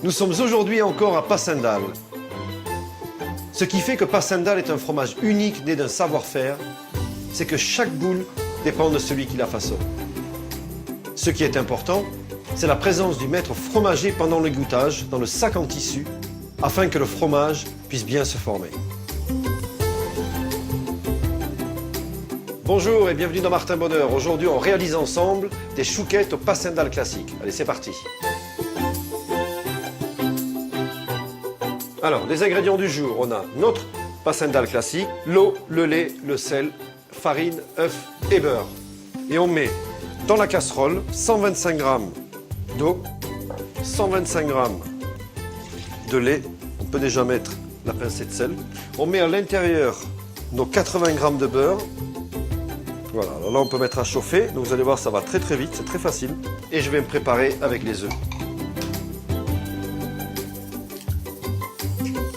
Nous sommes aujourd'hui encore à Passendal. Ce qui fait que Passendal est un fromage unique né d'un savoir-faire, c'est que chaque boule dépend de celui qui la façonne. Ce qui est important, c'est la présence du maître fromager pendant le goûtage dans le sac en tissu, afin que le fromage puisse bien se former. Bonjour et bienvenue dans Martin Bonheur. Aujourd'hui, on réalise ensemble des chouquettes au Passendal classique. Allez, c'est parti. Alors, les ingrédients du jour, on a notre Passendal classique, l'eau, le lait, le sel, farine, œuf et beurre. Et on met dans la casserole 125 g d'eau, 125 g de lait, on peut déjà mettre la pincée de sel. On met à l'intérieur nos 80 g de beurre. Voilà, alors là on peut mettre à chauffer, donc vous allez voir ça va très très vite, c'est très facile. Et je vais me préparer avec les œufs.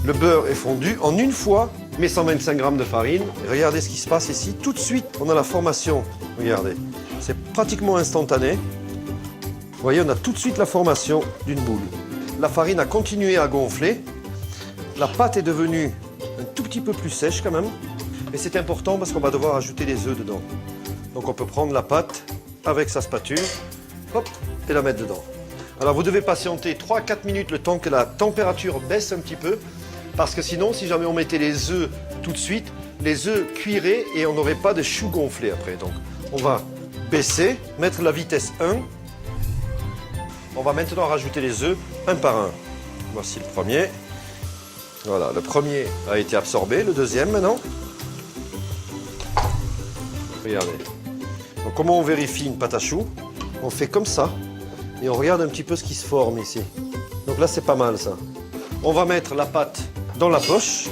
Le beurre est fondu en une fois, mes 125 g de farine. Et regardez ce qui se passe ici, tout de suite on a la formation, regardez, c'est pratiquement instantané. Vous voyez, on a tout de suite la formation d'une boule. La farine a continué à gonfler, la pâte est devenue un tout petit peu plus sèche quand même. Et c'est important parce qu'on va devoir ajouter les œufs dedans. Donc on peut prendre la pâte avec sa spatule, hop, et la mettre dedans. Alors vous devez patienter 3-4 minutes le temps que la température baisse un petit peu, parce que sinon, si jamais on mettait les œufs tout de suite, les œufs cuiraient et on n'aurait pas de choux gonflés après. Donc on va baisser, mettre la vitesse 1. On va maintenant rajouter les œufs un par un. Voici le premier. Voilà, le premier a été absorbé, le deuxième maintenant. Regardez. Donc comment on vérifie une pâte à choux? On fait comme ça et on regarde un petit peu ce qui se forme ici. Donc là c'est pas mal ça. On va mettre la pâte dans la poche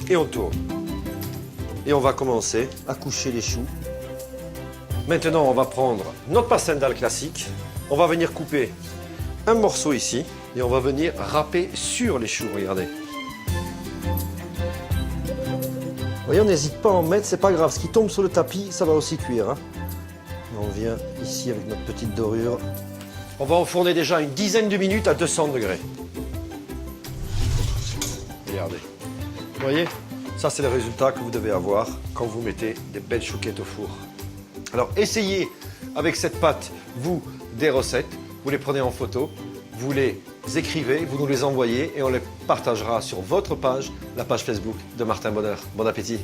et on tourne. Et on va commencer à coucher les choux. Maintenant on va prendre notre Passendal classique. On va venir couper un morceau ici et on va venir râper sur les choux, regardez. Vous voyez, on n'hésite pas à en mettre, c'est pas grave. Ce qui tombe sur le tapis, ça va aussi cuire. Hein. On vient ici avec notre petite dorure. On va enfourner déjà une dizaine de minutes à 200 degrés. Regardez. Vous voyez, ça c'est le résultat que vous devez avoir quand vous mettez des belles chouquettes au four. Alors essayez avec cette pâte, vous, des recettes. Vous les prenez en photo, vous les écrivez, vous nous les envoyez et on les partagera sur votre page, la page Facebook de Martin Bonheur. Bon appétit!